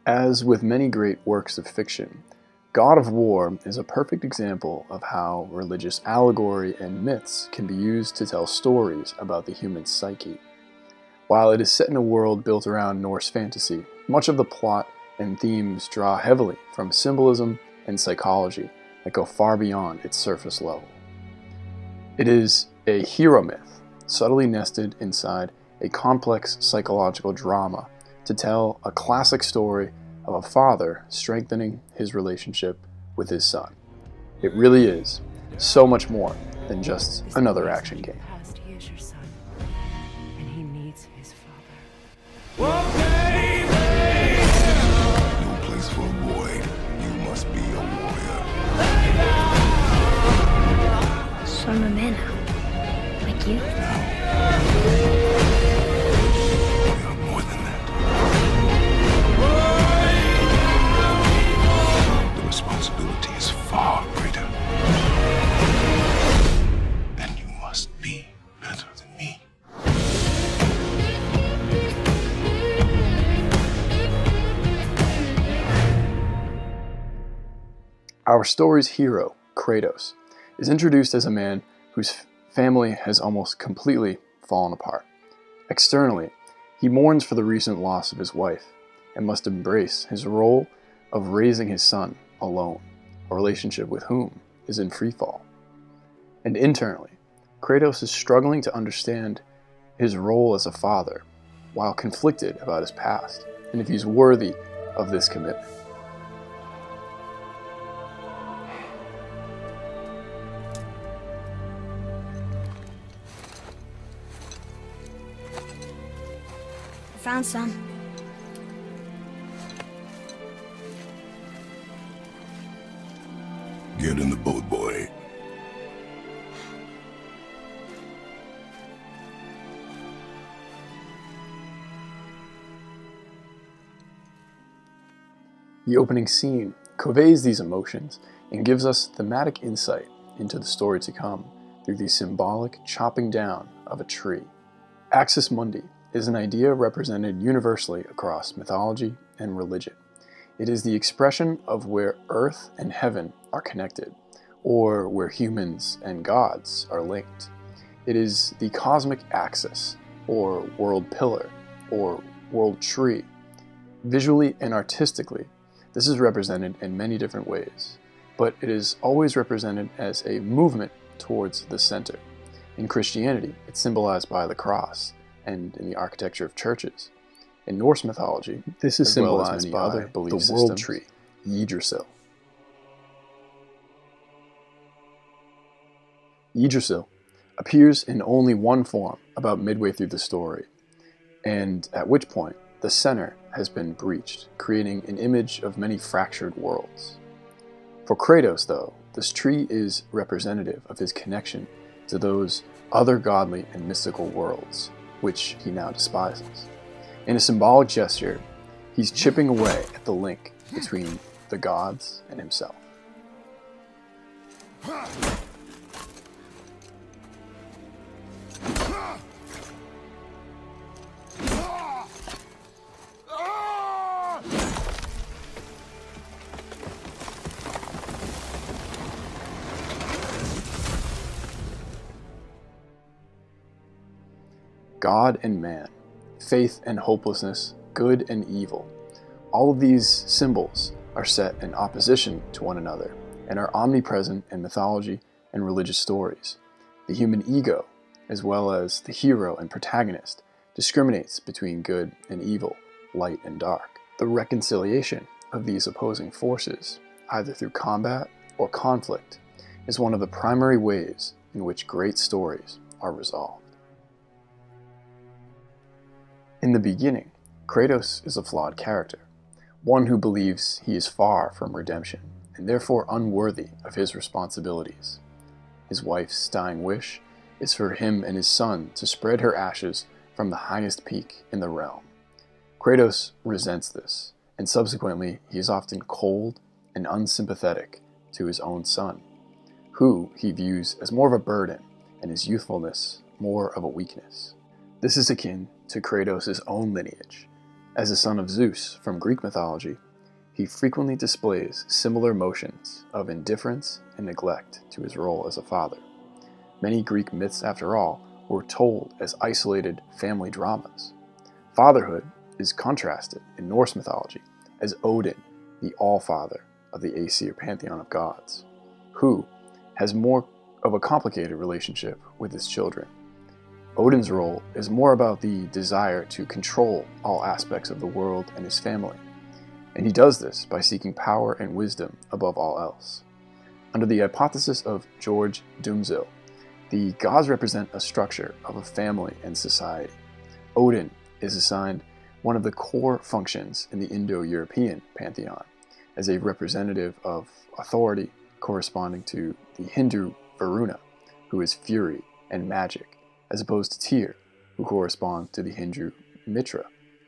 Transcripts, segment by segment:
As with many great works of fiction, God of War is a perfect example of how religious allegory and myths can be used to tell stories about the human psyche. While it is set in a world built around Norse fantasy, much of the plot and themes draw heavily from symbolism and psychology that go far beyond its surface level. It is a hero myth, subtly nested inside a complex psychological drama to tell a classic story of a father strengthening his relationship with his son. It really is so much more than just another action game. He is your son, and he needs his father. No place for a boy. You must be a warrior. So I'm a man now. Like you? We are more than that. The responsibility is far greater. And you must be better than me. Our story's hero, Kratos, is introduced as a man whose family has almost completely fallen apart. Externally, he mourns for the recent loss of his wife and must embrace his role of raising his son alone, a relationship with whom is in freefall. And internally, Kratos is struggling to understand his role as a father, while conflicted about his past and if he's worthy of this commitment. Found some. Get in the boat, boy. The opening scene conveys these emotions and gives us thematic insight into the story to come through the symbolic chopping down of a tree. Axis Mundi is an idea represented universally across mythology and religion. It is the expression of where earth and heaven are connected, or where humans and gods are linked. It is the cosmic axis, or world pillar, or world tree. Visually and artistically, this is represented in many different ways, but it is always represented as a movement towards the center. In Christianity, it's symbolized by the cross, and in the architecture of churches. In Norse mythology, this is symbolized by the world tree, Yggdrasil. Yggdrasil appears in only one form about midway through the story, and at which point the center has been breached, creating an image of many fractured worlds. For Kratos, though, this tree is representative of his connection to those other godly and mystical worlds, which he now despises. In a symbolic gesture, he's chipping away at the link between the gods and himself. God and man, faith and hopelessness, good and evil. All of these symbols are set in opposition to one another and are omnipresent in mythology and religious stories. The human ego, as well as the hero and protagonist, discriminates between good and evil, light and dark. The reconciliation of these opposing forces, either through combat or conflict, is one of the primary ways in which great stories are resolved. In the beginning, Kratos is a flawed character, one who believes he is far from redemption, and therefore unworthy of his responsibilities. His wife's dying wish is for him and his son to spread her ashes from the highest peak in the realm. Kratos resents this, and subsequently he is often cold and unsympathetic to his own son, who he views as more of a burden and his youthfulness more of a weakness. This is akin to Kratos' own lineage, As a son of Zeus from Greek mythology, he frequently displays similar emotions of indifference and neglect to his role as a father. Many Greek myths, after all, were told as isolated family dramas. Fatherhood is contrasted in Norse mythology as Odin, the All-Father of the Aesir pantheon of gods, who has more of a complicated relationship with his children. Odin's role is more about the desire to control all aspects of the world and his family, and he does this by seeking power and wisdom above all else. Under the hypothesis of George Dumzil, the gods represent a structure of a family and society. Odin is assigned one of the core functions in the Indo-European pantheon, as a representative of authority corresponding to the Hindu Varuna, who is fury and magic, as opposed to Tyr, who correspond to the Hindu Mitra,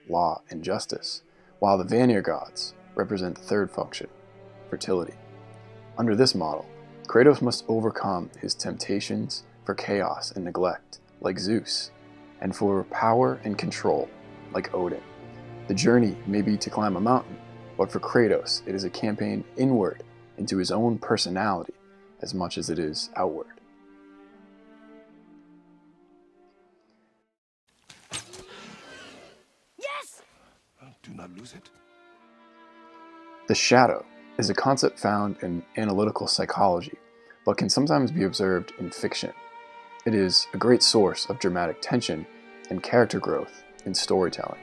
law and justice, while the Vanir gods represent the third function, fertility. Under this model, Kratos must overcome his temptations for chaos and neglect, like Zeus, and for power and control, like Odin. The journey may be to climb a mountain, but for Kratos, it is a campaign inward into his own personality as much as it is outward. Yes! Do not lose it. The shadow is a concept found in analytical psychology, but can sometimes be observed in fiction. It is a great source of dramatic tension and character growth in storytelling.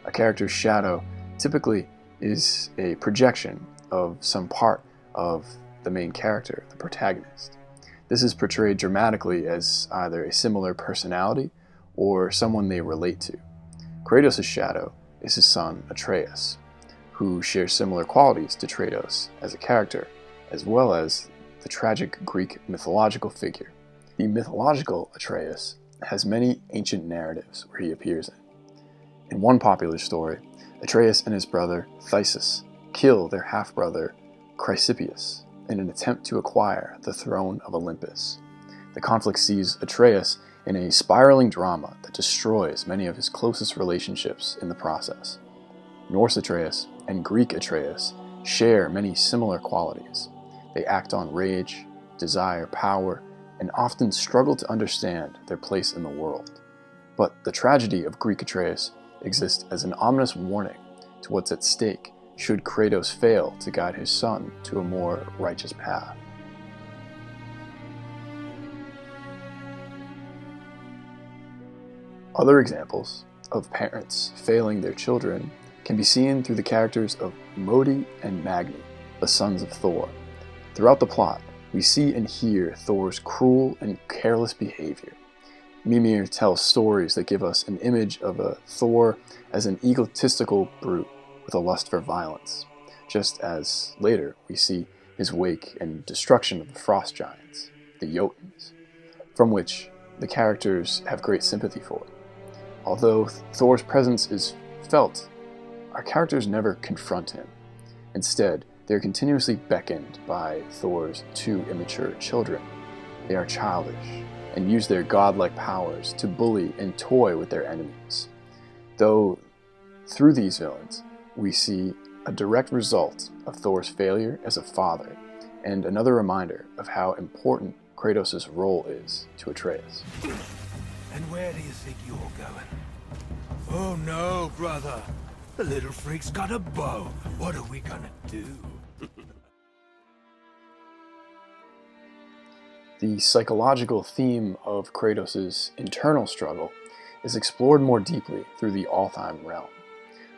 A character's shadow typically is a projection of some part of the main character, the protagonist. This is portrayed dramatically as either a similar personality or someone they relate to. Kratos' shadow is his son Atreus, who shares similar qualities to Kratos as a character, as well as the tragic Greek mythological figure. The mythological Atreus has many ancient narratives where he appears in. In one popular story, Atreus and his brother Theseus kill their half-brother Chrysippus in an attempt to acquire the throne of Olympus. The conflict sees Atreus in a spiraling drama that destroys many of his closest relationships in the process. Norse Atreus and Greek Atreus share many similar qualities. They act on rage, desire power, and often struggle to understand their place in the world. But the tragedy of Greek Atreus exists as an ominous warning to what's at stake should Kratos fail to guide his son to a more righteous path. Other examples of parents failing their children can be seen through the characters of Modi and Magni, the sons of Thor. Throughout the plot, we see and hear Thor's cruel and careless behavior. Mimir tells stories that give us an image of a Thor as an egotistical brute with a lust for violence, just as later we see his wake and destruction of the frost giants, the Jotuns, from which the characters have great sympathy for. Although Thor's presence is felt, our characters never confront him. Instead, they are continuously beckoned by Thor's two immature children. They are childish and use their godlike powers to bully and toy with their enemies. Though through these villains, we see a direct result of Thor's failure as a father, and another reminder of how important Kratos' role is to Atreus. And where do you think you're going? Oh no, brother. The little freak's got a bow. What are we gonna do? The psychological theme of Kratos' internal struggle is explored more deeply through the Alfheim realm.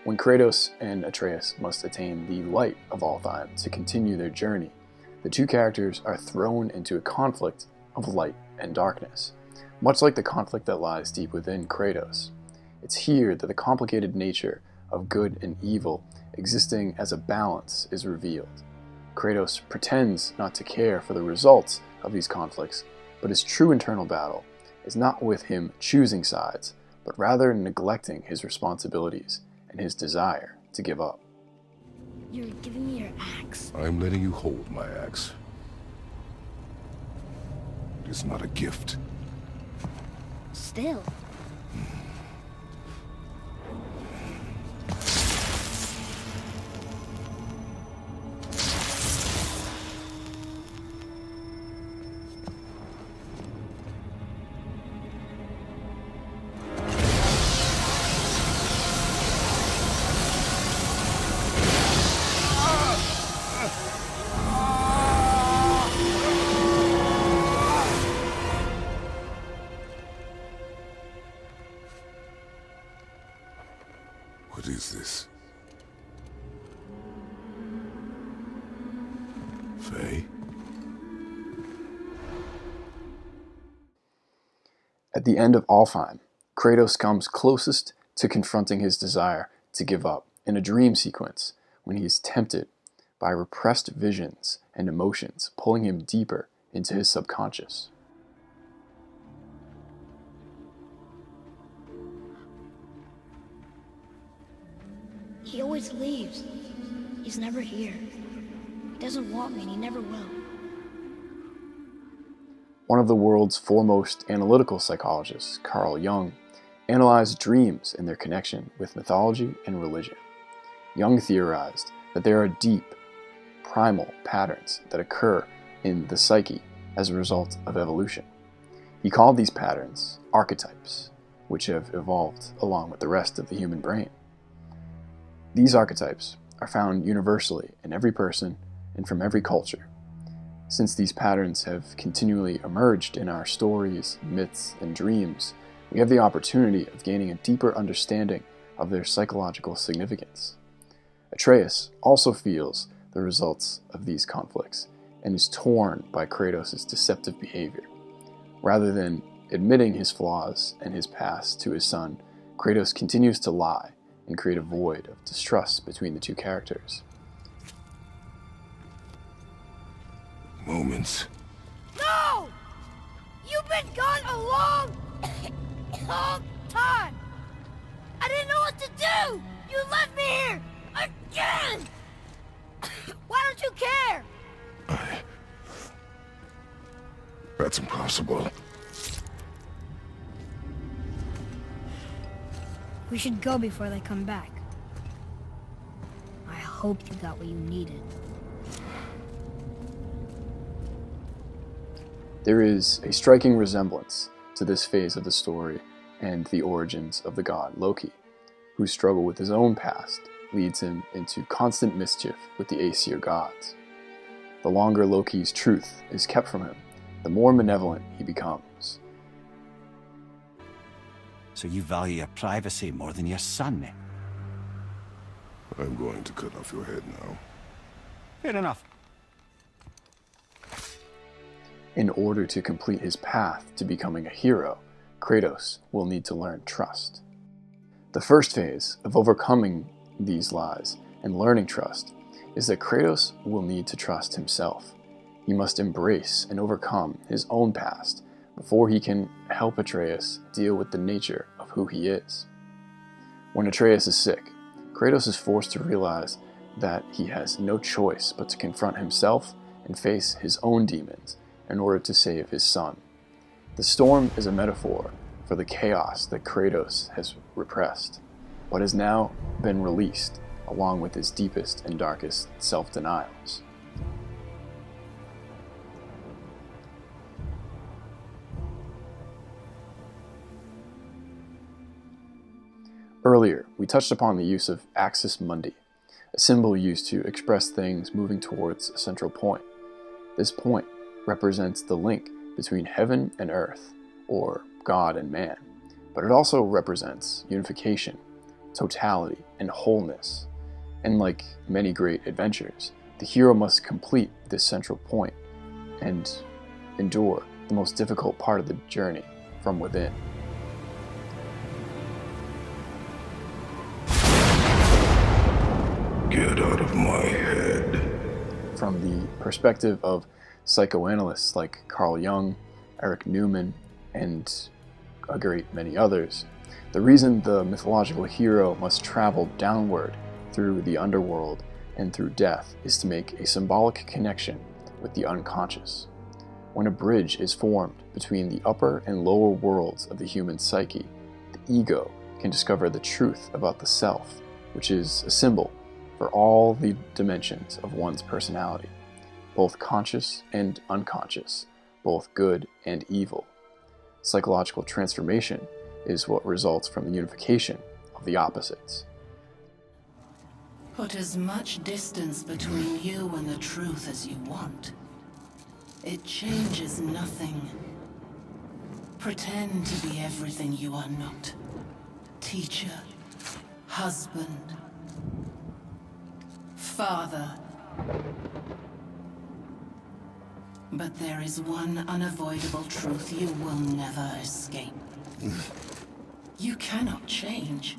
When Kratos and Atreus must attain the light of Alfheim to continue their journey, the two characters are thrown into a conflict of light and darkness, much like the conflict that lies deep within Kratos. It's here that the complicated nature of good and evil existing as a balance is revealed. Kratos pretends not to care for the results of these conflicts, but his true internal battle is not with him choosing sides, but rather neglecting his responsibilities and his desire to give up. You're giving me your axe. I'm letting you hold my axe. It's not a gift. Still. Faye? At the end of Alfheim, Kratos comes closest to confronting his desire to give up in a dream sequence when he is tempted by repressed visions and emotions pulling him deeper into his subconscious. He always leaves. He's never here. He doesn't want me and he never will. One of the world's foremost analytical psychologists, Carl Jung, analyzed dreams and their connection with mythology and religion. Jung theorized that there are deep, primal patterns that occur in the psyche as a result of evolution. He called these patterns archetypes, which have evolved along with the rest of the human brain. These archetypes are found universally in every person and from every culture. Since these patterns have continually emerged in our stories, myths, and dreams, we have the opportunity of gaining a deeper understanding of their psychological significance. Atreus also feels the results of these conflicts and is torn by Kratos' deceptive behavior. Rather than admitting his flaws and his past to his son, Kratos continues to lie and create a void of distrust between the two characters. Moments. No! You've been gone a long, long time! I didn't know what to do! You left me here! Again! Why don't you care? That's impossible. We should go before they come back. I hope you got what you needed. There is a striking resemblance to this phase of the story and the origins of the god Loki, whose struggle with his own past leads him into constant mischief with the Aesir gods. The longer Loki's truth is kept from him, the more malevolent he becomes. So you value your privacy more than your son? I'm going to cut off your head now. Fair enough. In order to complete his path to becoming a hero, Kratos will need to learn trust. The first phase of overcoming these lies and learning trust is that Kratos will need to trust himself. He must embrace and overcome his own past before he can help Atreus deal with the nature of who he is. When Atreus is sick, Kratos is forced to realize that he has no choice but to confront himself and face his own demons in order to save his son. The storm is a metaphor for the chaos that Kratos has repressed, but has now been released along with his deepest and darkest self-denials. Earlier, we touched upon the use of axis mundi, a symbol used to express things moving towards a central point. This point represents the link between heaven and earth, or God and man, but it also represents unification, totality, and wholeness. And like many great adventures, the hero must complete this central point and endure the most difficult part of the journey from within. Get out of my head. From the perspective of psychoanalysts like Carl Jung, Eric Newman, and a great many others, the reason the mythological hero must travel downward through the underworld and through death is to make a symbolic connection with the unconscious. When a bridge is formed between the upper and lower worlds of the human psyche, the ego can discover the truth about the self, which is a symbol for all the dimensions of one's personality, both conscious and unconscious, both good and evil. Psychological transformation is what results from the unification of the opposites. Put as much distance between you and the truth as you want. It changes nothing. Pretend to be everything you are not. Teacher, husband, father. But there is one unavoidable truth you will never escape. You cannot change.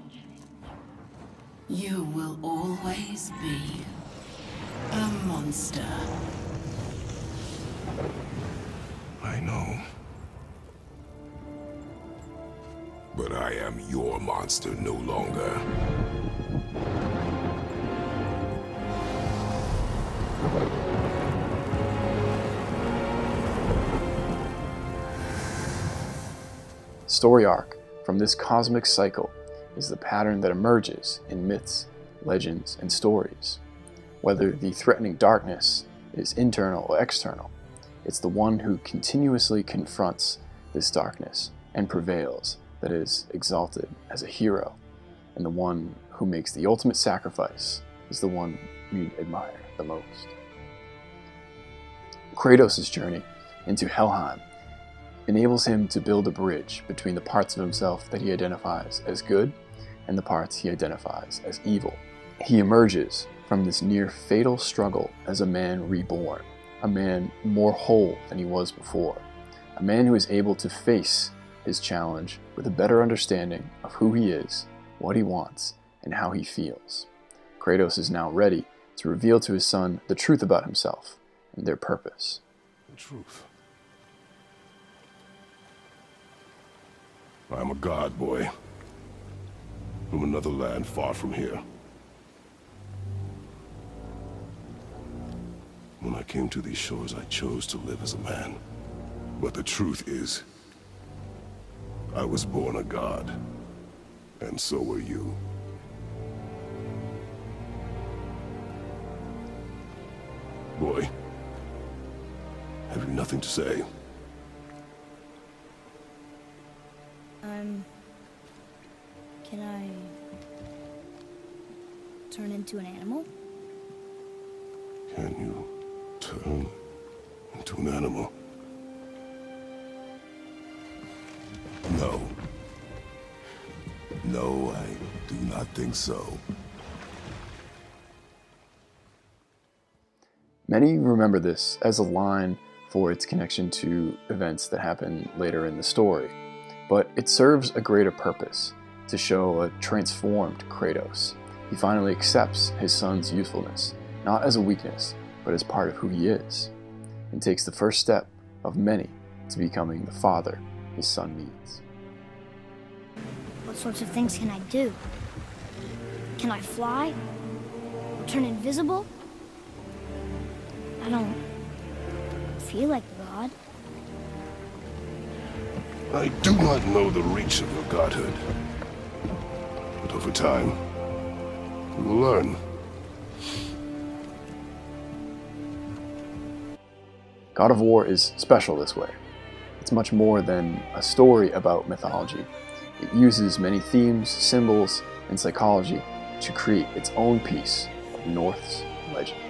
You will always be a monster. I know. But I am your monster no longer. Story arc from this cosmic cycle is the pattern that emerges in myths, legends, and stories. Whether the threatening darkness is internal or external, it's the one who continuously confronts this darkness and prevails that is exalted as a hero, and the one who makes the ultimate sacrifice is the one we admire the most. Kratos' journey into Helheim enables him to build a bridge between the parts of himself that he identifies as good and the parts he identifies as evil. He emerges from this near fatal struggle as a man reborn, a man more whole than he was before, a man who is able to face his challenge with a better understanding of who he is, what he wants, and how he feels. Kratos is now ready to reveal to his son the truth about himself and their purpose. The truth. I'm a god, boy. From another land far from here. When I came to these shores, I chose to live as a man. But the truth is, I was born a god. And so were you. Boy, have you nothing to say? Can I turn into an animal? Can you turn into an animal? No. No, I do not think so. Many remember this as a line for its connection to events that happen later in the story, but it serves a greater purpose, to show a transformed Kratos. He finally accepts his son's youthfulness, not as a weakness, but as part of who he is, and takes the first step of many to becoming the father his son needs. What sorts of things can I do? Can I fly? Or turn invisible? I don't feel like a god. I do not know the reach of your godhood. But over time, you will learn. God of War is special this way. It's much more than a story about mythology. It uses many themes, symbols, and psychology to create its own piece of Norse legend.